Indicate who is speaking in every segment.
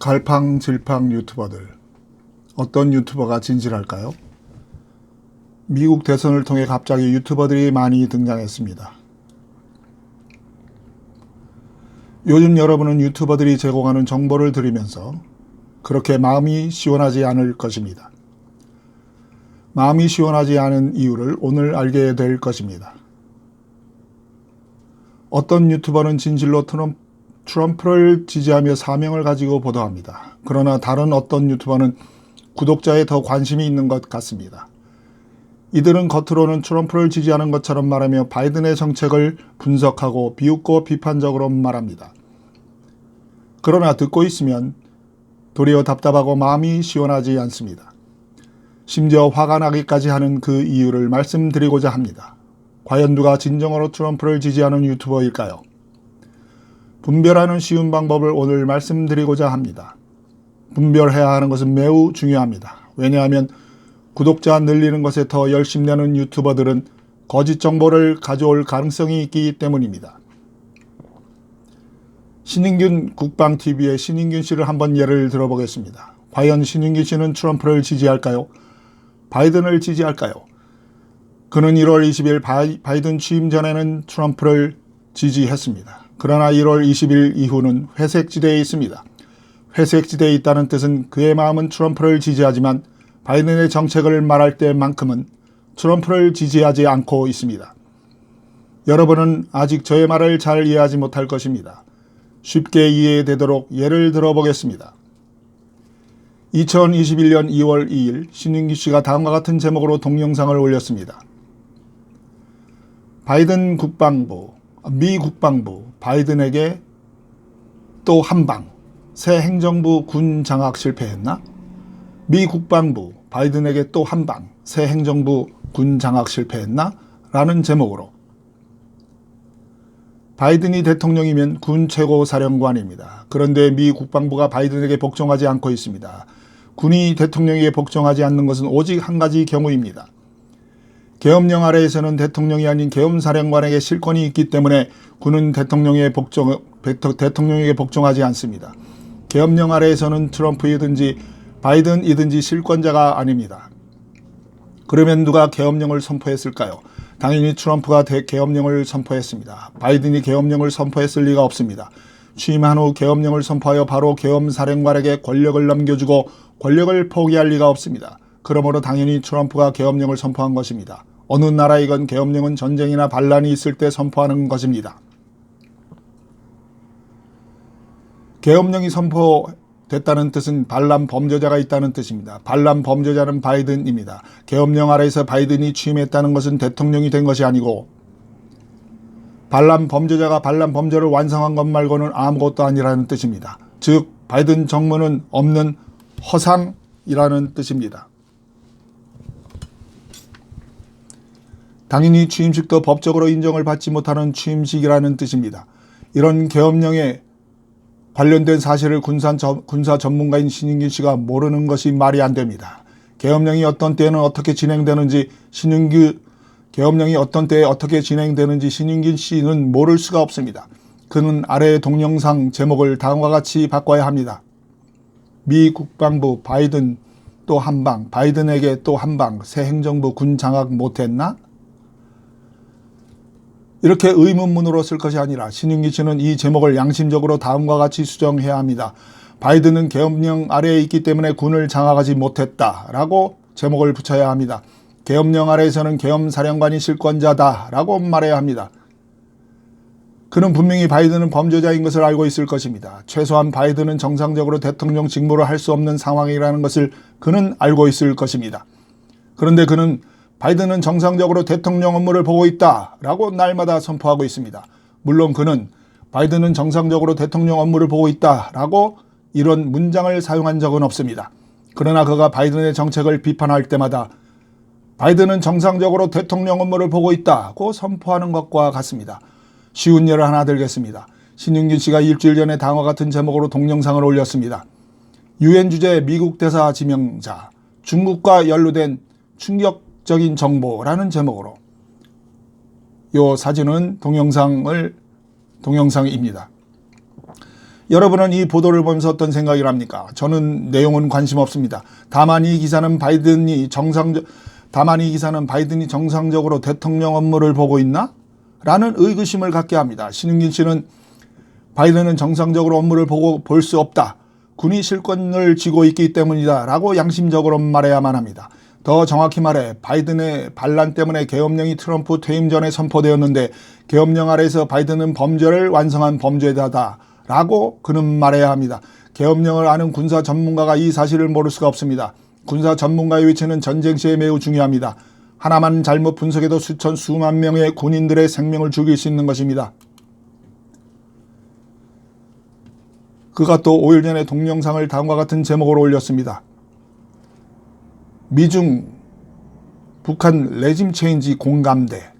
Speaker 1: 갈팡질팡 유튜버들. 어떤 유튜버가 진실할까요? 미국 대선을 통해 갑자기 유튜버들이 많이 등장했습니다. 요즘 여러분은 유튜버들이 제공하는 정보를 들으면서 그렇게 마음이 시원하지 않을 것입니다. 마음이 시원하지 않은 이유를 오늘 알게 될 것입니다. 어떤 유튜버는 진실로 트럼프를 지지하며 사명을 가지고 보도합니다. 그러나 다른 어떤 유튜버는 구독자에 더 관심이 있는 것 같습니다. 이들은 겉으로는 트럼프를 지지하는 것처럼 말하며 바이든의 정책을 분석하고 비웃고 비판적으로 말합니다. 그러나 듣고 있으면 도리어 답답하고 마음이 시원하지 않습니다. 심지어 화가 나기까지 하는 그 이유를 말씀드리고자 합니다. 과연 누가 진정으로 트럼프를 지지하는 유튜버일까요? 분별하는 쉬운 방법을 오늘 말씀드리고자 합니다. 분별해야 하는 것은 매우 중요합니다. 왜냐하면 구독자 늘리는 것에 더 열심내는 유튜버들은 거짓 정보를 가져올 가능성이 있기 때문입니다. 신인균 국방TV의 신인균 씨를 한번 예를 들어보겠습니다. 과연 신인균 씨는 트럼프를 지지할까요? 바이든을 지지할까요? 그는 1월 20일 바이든 취임 전에는 트럼프를 지지했습니다. 그러나 1월 20일 이후는 회색지대에 있습니다. 회색지대에 있다는 뜻은 그의 마음은 트럼프를 지지하지만 바이든의 정책을 말할 때만큼은 트럼프를 지지하지 않고 있습니다. 여러분은 아직 저의 말을 잘 이해하지 못할 것입니다. 쉽게 이해되도록 예를 들어보겠습니다. 2021년 2월 2일 신인규 씨가 다음과 같은 제목으로 동영상을 올렸습니다. 미 국방부 바이든에게 또 한 방, 새 행정부 군 장악 실패했나? 미 국방부 바이든에게 또 한 방, 새 행정부 군 장악 실패했나? 라는 제목으로. 바이든이 대통령이면 군 최고 사령관입니다. 그런데 미 국방부가 바이든에게 복종하지 않고 있습니다. 군이 대통령에게 복종하지 않는 것은 오직 한 가지 경우입니다. 계엄령 아래에서는 대통령이 아닌 계엄사령관에게 실권이 있기 때문에 군은 대통령에게 복종하지 않습니다. 계엄령 아래에서는 트럼프이든지 바이든이든지 실권자가 아닙니다. 그러면 누가 계엄령을 선포했을까요? 당연히 트럼프가 계엄령을 선포했습니다. 바이든이 계엄령을 선포했을 리가 없습니다. 취임한 후 계엄령을 선포하여 바로 계엄사령관에게 권력을 넘겨주고 권력을 포기할 리가 없습니다. 그러므로 당연히 트럼프가 계엄령을 선포한 것입니다. 어느 나라이건 계엄령은 전쟁이나 반란이 있을 때 선포하는 것입니다. 계엄령이 선포됐다는 뜻은 반란 범죄자가 있다는 뜻입니다. 반란 범죄자는 바이든입니다. 계엄령 아래에서 바이든이 취임했다는 것은 대통령이 된 것이 아니고 반란 범죄자가 반란 범죄를 완성한 것 말고는 아무것도 아니라는 뜻입니다. 즉 바이든 정부는 없는 허상이라는 뜻입니다. 당연히 취임식도 법적으로 인정을 받지 못하는 취임식이라는 뜻입니다. 이런 계엄령에 관련된 사실을 군사 전문가인 신인균 씨가 모르는 것이 말이 안 됩니다. 계엄령이 어떤 때에는 어떻게 진행되는지 계엄령이 어떤 때에 어떻게 진행되는지 신인균 씨는 모를 수가 없습니다. 그는 아래의 동영상 제목을 다음과 같이 바꿔야 합니다. 미 국방부 바이든 또 한 방, 바이든에게 또 한 방, 새 행정부 군 장악 못했나? 이렇게 의문문으로 쓸 것이 아니라 신인균 씨는 이 제목을 양심적으로 다음과 같이 수정해야 합니다. 바이든은 계엄령 아래에 있기 때문에 군을 장악하지 못했다라고 제목을 붙여야 합니다. 계엄령 아래에서는 계엄사령관이 실권자다라고 말해야 합니다. 그는 분명히 바이든은 범죄자인 것을 알고 있을 것입니다. 최소한 바이든은 정상적으로 대통령 직무를 할 수 없는 상황이라는 것을 그는 알고 있을 것입니다. 그런데 그는 바이든은 정상적으로 대통령 업무를 보고 있다라고 날마다 선포하고 있습니다. 물론 그는 바이든은 정상적으로 대통령 업무를 보고 있다라고 이런 문장을 사용한 적은 없습니다. 그러나 그가 바이든의 정책을 비판할 때마다 바이든은 정상적으로 대통령 업무를 보고 있다고 선포하는 것과 같습니다. 쉬운 예를 하나 들겠습니다. 신인균 씨가 일주일 전에 다음과 같은 제목으로 동영상을 올렸습니다. 유엔 주재 미국 대사 지명자, 중국과 연루된 충격적인 정보라는 제목으로. 이 사진은 동영상입니다. 여러분은 이 보도를 보면서 어떤 생각이 납니까? 저는 내용은 관심 없습니다. 다만 이 기사는 바이든이 정상적으로 대통령 업무를 보고 있나? 라는 의구심을 갖게 합니다. 신흥균 씨는 바이든은 정상적으로 업무를 볼 수 없다. 군이 실권을 쥐고 있기 때문이다. 라고 양심적으로 말해야만 합니다. 더 정확히 말해 바이든의 반란 때문에 계엄령이 트럼프 퇴임 전에 선포되었는데 계엄령 아래에서 바이든은 범죄를 완성한 범죄자다. 라고 그는 말해야 합니다. 계엄령을 아는 군사 전문가가 이 사실을 모를 수가 없습니다. 군사 전문가의 위치는 전쟁 시에 매우 중요합니다. 하나만 잘못 분석해도 수만 명의 군인들의 생명을 죽일 수 있는 것입니다. 그가 또 5일 전에 동영상을 다음과 같은 제목으로 올렸습니다. 미중 북한 레짐 체인지 공감대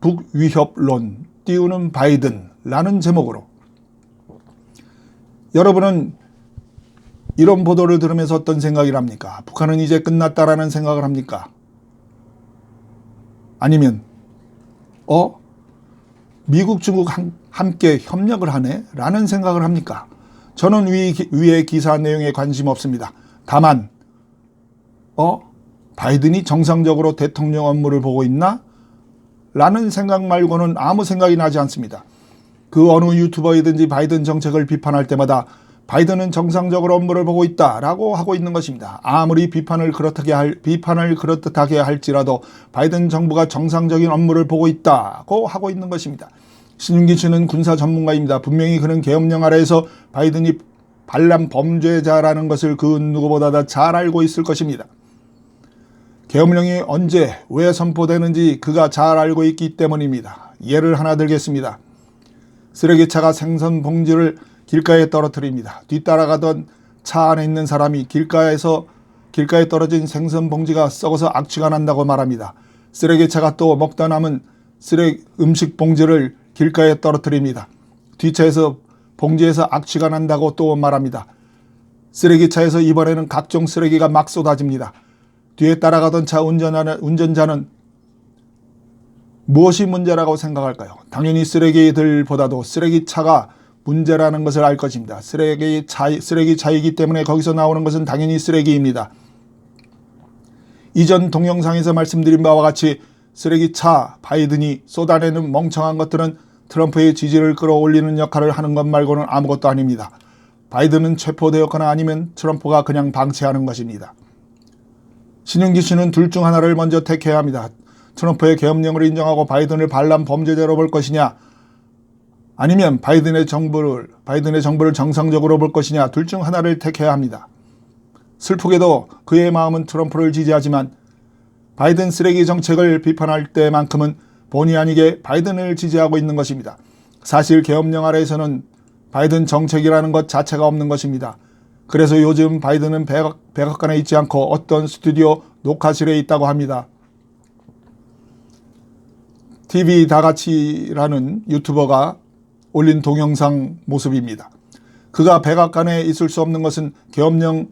Speaker 1: 북위협론 띄우는 바이든라는 제목으로. 여러분은 이런 보도를 들으면서 어떤 생각이 납니까? 북한은 이제 끝났다라는 생각을 합니까? 아니면 미국, 중국 함께 협력을 하네? 라는 생각을 합니까? 저는 위의 기사 내용에 관심 없습니다. 다만 바이든이 정상적으로 대통령 업무를 보고 있나? 라는 생각 말고는 아무 생각이 나지 않습니다. 그 어느 유튜버이든지 바이든 정책을 비판할 때마다 바이든은 정상적으로 업무를 보고 있다라고 하고 있는 것입니다. 아무리 비판을 그렇듯하게 할지라도 바이든 정부가 정상적인 업무를 보고 있다고 하고 있는 것입니다. 신윤기 씨는 군사 전문가입니다. 분명히 그는 계엄령 아래에서 바이든이 반란 범죄자라는 것을 그 누구보다 다 잘 알고 있을 것입니다. 계엄령이 언제 왜 선포되는지 그가 잘 알고 있기 때문입니다. 예를 하나 들겠습니다. 쓰레기차가 생선 봉지를 길가에 떨어뜨립니다. 뒤따라가던 차 안에 있는 사람이 길가에 떨어진 생선 봉지가 썩어서 악취가 난다고 말합니다. 쓰레기차가 또 먹다 남은 음식 봉지를 길가에 떨어뜨립니다. 뒷차에서 봉지에서 악취가 난다고 또 말합니다. 쓰레기차에서 이번에는 각종 쓰레기가 막 쏟아집니다. 뒤에 따라가던 차 운전자는 무엇이 문제라고 생각할까요? 당연히 쓰레기들보다도 쓰레기차가 문제라는 것을 알 것입니다. 쓰레기차이기 때문에 거기서 나오는 것은 당연히 쓰레기입니다. 이전 동영상에서 말씀드린 바와 같이 쓰레기차 바이든이 쏟아내는 멍청한 것들은 트럼프의 지지를 끌어올리는 역할을 하는 것 말고는 아무것도 아닙니다. 바이든은 체포되었거나 아니면 트럼프가 그냥 방치하는 것입니다. 신윤기 씨는 둘 중 하나를 먼저 택해야 합니다. 트럼프의 계엄령을 인정하고 바이든을 반란 범죄자로 볼 것이냐, 아니면 바이든의 정부를 정상적으로 볼 것이냐, 둘 중 하나를 택해야 합니다. 슬프게도 그의 마음은 트럼프를 지지하지만 바이든 쓰레기 정책을 비판할 때만큼은 본의 아니게 바이든을 지지하고 있는 것입니다. 사실 계엄령 아래에서는 바이든 정책이라는 것 자체가 없는 것입니다. 그래서 요즘 바이든은 백악관에 있지 않고 어떤 스튜디오 녹화실에 있다고 합니다. TV 다같이라는 유튜버가 올린 동영상 모습입니다. 그가 백악관에 있을 수 없는 것은 계엄령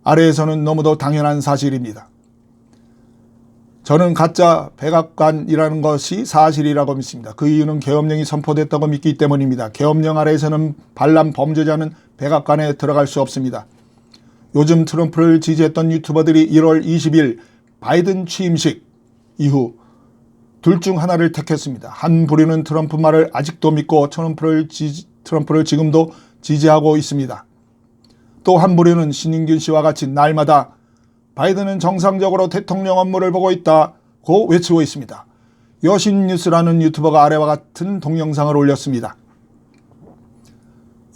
Speaker 1: 아래에서는 너무도 당연한 사실입니다. 저는 가짜 백악관이라는 것이 사실이라고 믿습니다. 그 이유는 계엄령이 선포됐다고 믿기 때문입니다. 계엄령 아래에서는 반란 범죄자는 백악관에 들어갈 수 없습니다. 요즘 트럼프를 지지했던 유튜버들이 1월 20일 바이든 취임식 이후 둘 중 하나를 택했습니다. 한 부류는 트럼프 말을 아직도 믿고 트럼프를 지금도 지지하고 있습니다. 또 한 부류는 신인균 씨와 같이 날마다 바이든은 정상적으로 대통령 업무를 보고 있다고 외치고 있습니다. 여신뉴스라는 유튜버가 아래와 같은 동영상을 올렸습니다.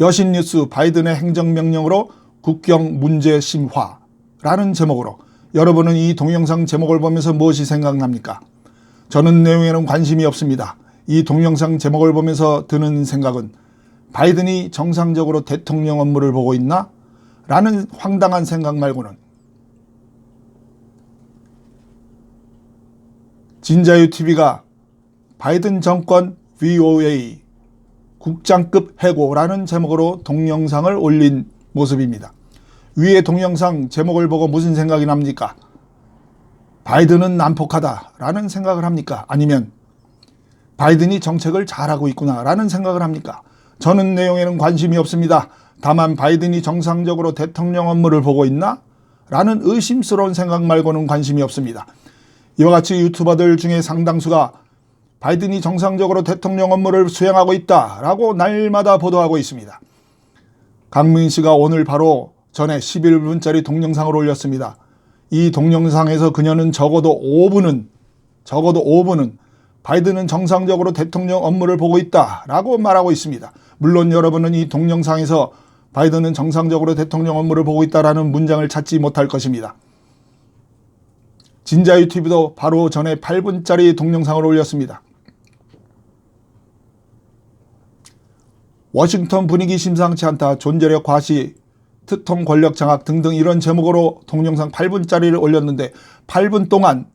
Speaker 1: 여신뉴스 바이든의 행정명령으로 국경 문제 심화라는 제목으로. 여러분은 이 동영상 제목을 보면서 무엇이 생각납니까? 저는 내용에는 관심이 없습니다. 이 동영상 제목을 보면서 드는 생각은 바이든이 정상적으로 대통령 업무를 보고 있나? 라는 황당한 생각 말고는. 진자유TV가 바이든 정권 VOA 국장급 해고라는 제목으로 동영상을 올린 모습입니다. 위의 동영상 제목을 보고 무슨 생각이 납니까? 바이든은 난폭하다라는 생각을 합니까? 아니면 바이든이 정책을 잘하고 있구나라는 생각을 합니까? 저는 내용에는 관심이 없습니다. 다만 바이든이 정상적으로 대통령 업무를 보고 있나? 라는 의심스러운 생각 말고는 관심이 없습니다. 이와 같이 유튜버들 중에 상당수가 바이든이 정상적으로 대통령 업무를 수행하고 있다라고 날마다 보도하고 있습니다. 강민 씨가 오늘 바로 전에 11분짜리 동영상을 올렸습니다. 이 동영상에서 그녀는 적어도 5분은 바이든은 정상적으로 대통령 업무를 보고 있다라고 말하고 있습니다. 물론 여러분은 이 동영상에서 바이든은 정상적으로 대통령 업무를 보고 있다라는 문장을 찾지 못할 것입니다. 진자유 TV도 바로 전에 8분짜리 동영상을 올렸습니다. 워싱턴 분위기 심상치 않다. 존재력 과시, 특통 권력 장악 등등 이런 제목으로 동영상 8분짜리를 올렸는데 8분 동안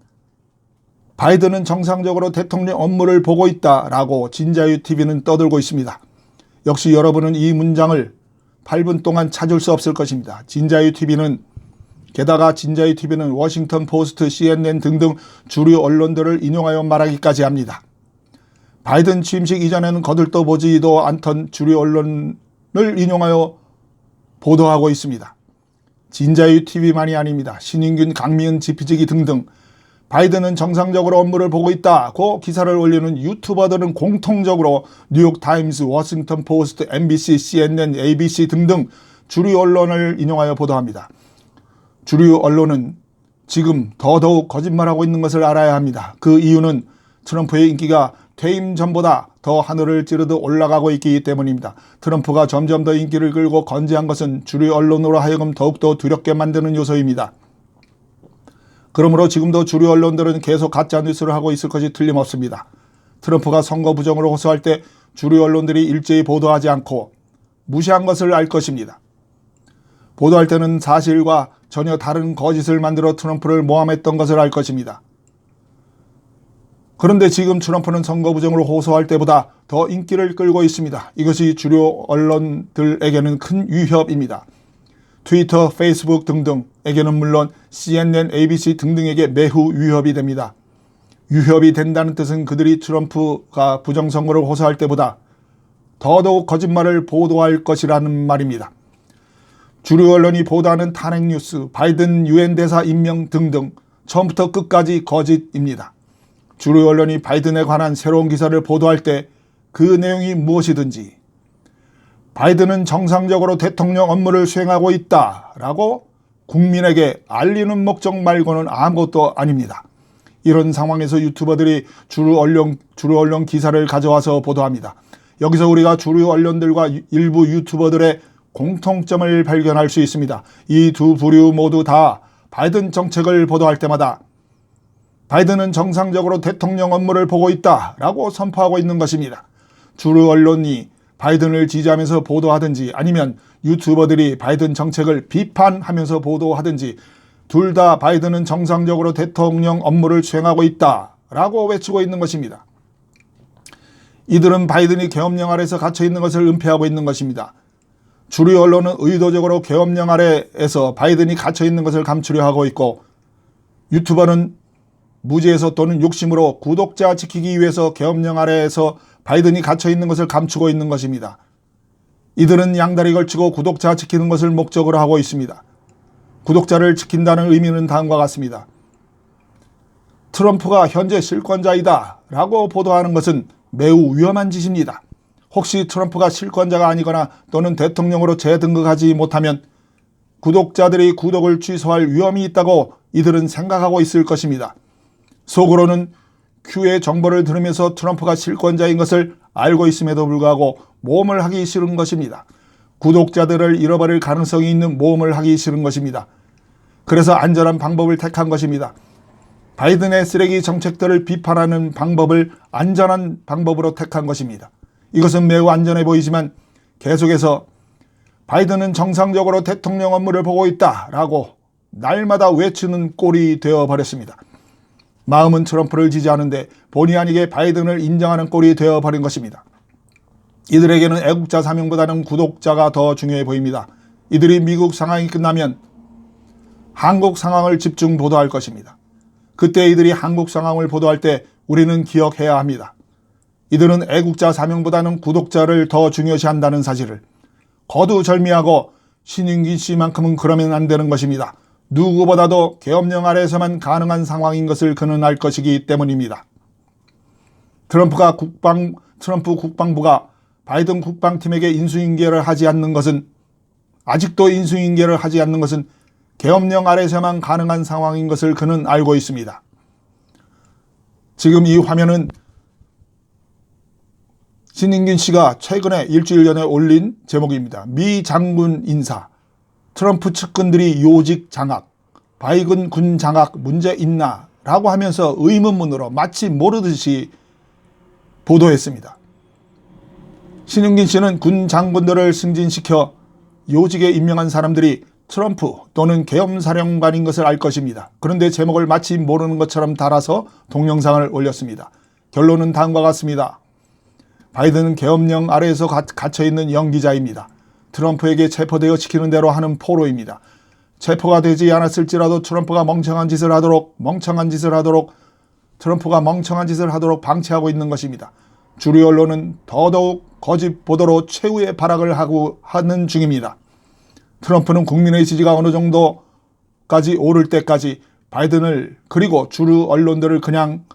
Speaker 1: 바이든은 정상적으로 대통령 업무를 보고 있다라고 진자유 TV는 떠들고 있습니다. 역시 여러분은 이 문장을 8분 동안 찾을 수 없을 것입니다. 게다가 진자유 TV는 워싱턴 포스트, CNN 등등 주류 언론들을 인용하여 말하기까지 합니다. 바이든 취임식 이전에는 거들떠보지도 않던 주류 언론을 인용하여 보도하고 있습니다. 진자유 TV만이 아닙니다. 신인균, 강미은, 지피지기 등등 바이든은 정상적으로 업무를 보고 있다고 기사를 올리는 유튜버들은 공통적으로 뉴욕타임스, 워싱턴 포스트, MBC, CNN, ABC 등등 주류 언론을 인용하여 보도합니다. 주류 언론은 지금 더더욱 거짓말하고 있는 것을 알아야 합니다. 그 이유는 트럼프의 인기가 퇴임 전보다 더 하늘을 찌르듯 올라가고 있기 때문입니다. 트럼프가 점점 더 인기를 끌고 건재한 것은 주류 언론으로 하여금 더욱더 두렵게 만드는 요소입니다. 그러므로 지금도 주류 언론들은 계속 가짜뉴스를 하고 있을 것이 틀림없습니다. 트럼프가 선거 부정을 호소할 때 주류 언론들이 일제히 보도하지 않고 무시한 것을 알 것입니다. 보도할 때는 사실과 전혀 다른 거짓을 만들어 트럼프를 모함했던 것을 알 것입니다. 그런데 지금 트럼프는 선거 부정을 호소할 때보다 더 인기를 끌고 있습니다. 이것이 주류 언론들에게는 큰 위협입니다. 트위터, 페이스북 등등에게는 물론 CNN, ABC 등등에게 매우 위협이 됩니다. 위협이 된다는 뜻은 그들이 트럼프가 부정선거를 호소할 때보다 더더욱 거짓말을 보도할 것이라는 말입니다. 주류 언론이 보도하는 탄핵 뉴스, 바이든 유엔 대사 임명 등등 처음부터 끝까지 거짓입니다. 주류 언론이 바이든에 관한 새로운 기사를 보도할 때 그 내용이 무엇이든지 바이든은 정상적으로 대통령 업무를 수행하고 있다라고 국민에게 알리는 목적 말고는 아무것도 아닙니다. 이런 상황에서 유튜버들이 주류 언론 기사를 가져와서 보도합니다. 여기서 우리가 주류 언론들과 일부 유튜버들의 공통점을 발견할 수 있습니다. 이 두 부류 모두 다 바이든 정책을 보도할 때마다 바이든은 정상적으로 대통령 업무를 보고 있다라고 선포하고 있는 것입니다. 주류 언론이 바이든을 지지하면서 보도하든지 아니면 유튜버들이 바이든 정책을 비판하면서 보도하든지 둘 다 바이든은 정상적으로 대통령 업무를 수행하고 있다라고 외치고 있는 것입니다. 이들은 바이든이 계엄령 아래에서 갇혀 있는 것을 은폐하고 있는 것입니다. 주류 언론은 의도적으로 계엄령 아래에서 바이든이 갇혀 있는 것을 감추려 하고 있고 유튜버는 무지에서 또는 욕심으로 구독자 지키기 위해서 계엄령 아래에서 바이든이 갇혀 있는 것을 감추고 있는 것입니다. 이들은 양다리 걸치고 구독자 지키는 것을 목적으로 하고 있습니다. 구독자를 지킨다는 의미는 다음과 같습니다. 트럼프가 현재 실권자이다 라고 보도하는 것은 매우 위험한 짓입니다. 혹시 트럼프가 실권자가 아니거나 또는 대통령으로 재등극하지 못하면 구독자들이 구독을 취소할 위험이 있다고 이들은 생각하고 있을 것입니다. 속으로는 Q의 정보를 들으면서 트럼프가 실권자인 것을 알고 있음에도 불구하고 모험을 하기 싫은 것입니다. 구독자들을 잃어버릴 가능성이 있는 모험을 하기 싫은 것입니다. 그래서 안전한 방법을 택한 것입니다. 바이든의 쓰레기 정책들을 비판하는 방법을 안전한 방법으로 택한 것입니다. 이것은 매우 안전해 보이지만 계속해서 바이든은 정상적으로 대통령 업무를 보고 있다라고 날마다 외치는 꼴이 되어버렸습니다. 마음은 트럼프를 지지하는데 본의 아니게 바이든을 인정하는 꼴이 되어버린 것입니다. 이들에게는 애국자 사명보다는 구독자가 더 중요해 보입니다. 이들이 미국 상황이 끝나면 한국 상황을 집중 보도할 것입니다. 그때 이들이 한국 상황을 보도할 때 우리는 기억해야 합니다. 이들은 애국자 사명보다는 구독자를 더 중요시한다는 사실을 거두절미하고 신윤기 씨만큼은 그러면 안 되는 것입니다. 누구보다도 계엄령 아래에서만 가능한 상황인 것을 그는 알 것이기 때문입니다. 트럼프 국방부가 바이든 국방팀에게 인수인계를 하지 않는 것은 아직도 인수인계를 하지 않는 것은 계엄령 아래에서만 가능한 상황인 것을 그는 알고 있습니다. 지금 이 화면은 신인균 씨가 최근에 일주일 전에 올린 제목입니다. 미 장군 인사, 트럼프 측근들이 요직 장악, 바이든 군 장악 문제 있나? 라고 하면서 의문문으로 마치 모르듯이 보도했습니다. 신윤긴 씨는 군 장군들을 승진시켜 요직에 임명한 사람들이 트럼프 또는 계엄사령관인 것을 알 것입니다. 그런데 제목을 마치 모르는 것처럼 달아서 동영상을 올렸습니다. 결론은 다음과 같습니다. 바이든은 계엄령 아래에서 갇혀있는 영기자입니다. 트럼프에게 체포되어 지키는 대로 하는 포로입니다. 체포가 되지 않았을지라도 트럼프가 멍청한 짓을 하도록 트럼프가 멍청한 짓을 하도록 방치하고 있는 것입니다. 주류 언론은 더더욱 거짓 보도로 최후의 발악을 하는 중입니다. 트럼프는 국민의 지지가 어느 정도까지 오를 때까지 바이든을 그리고 주류 언론들을 그냥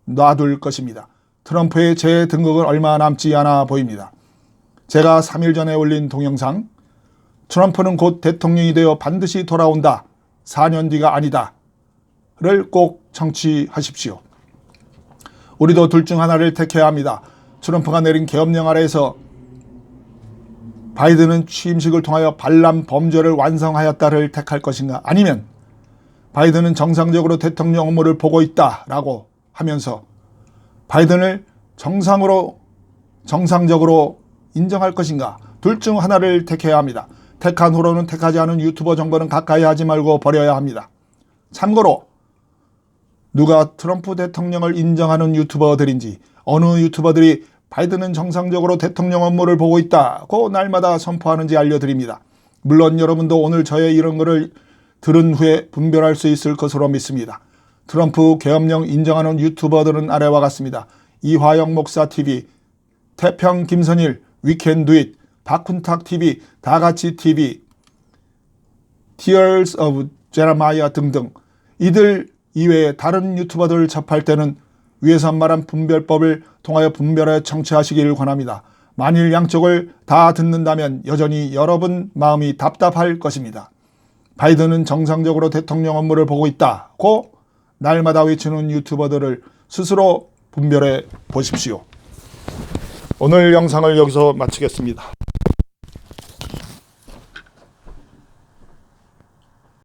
Speaker 1: 놔둘 것입니다. 트럼프의 재등극은 얼마 남지 않아 보입니다. 제가 3일 전에 올린 동영상 트럼프는 곧 대통령이 되어 반드시 돌아온다. 4년 뒤가 아니다.를 꼭 청취하십시오. 우리도 둘 중 하나를 택해야 합니다. 트럼프가 내린 계엄령 아래에서 바이든은 취임식을 통하여 반란 범죄를 완성하였다를 택할 것인가? 아니면 바이든은 정상적으로 대통령 업무를 보고 있다라고 하면서 바이든을 정상적으로 인정할 것인가? 둘 중 하나를 택해야 합니다. 택한 후로는 택하지 않은 유튜버 정보는 가까이 하지 말고 버려야 합니다. 참고로 누가 트럼프 대통령을 인정하는 유튜버들인지 어느 유튜버들이 바이든은 정상적으로 대통령 업무를 보고 있다고 날마다 선포하는지 알려드립니다. 물론 여러분도 오늘 저의 이런 거를 들은 후에 분별할 수 있을 것으로 믿습니다. 트럼프 계엄령 인정하는 유튜버들은 아래와 같습니다. 이화영 목사TV, 태평 김선일, 위켄두잇, 박훈탁TV, 다같이TV, Tears of Jeremiah 등등 이들 이외에 다른 유튜버들을 접할 때는 위에서 말한 분별법을 통하여 분별해 청취하시기를 권합니다. 만일 양쪽을 다 듣는다면 여전히 여러분 마음이 답답할 것입니다. 바이든은 정상적으로 대통령 업무를 보고 있다고 날마다 외치는 유튜버들을 스스로 분별해 보십시오. 오늘 영상을 여기서 마치겠습니다.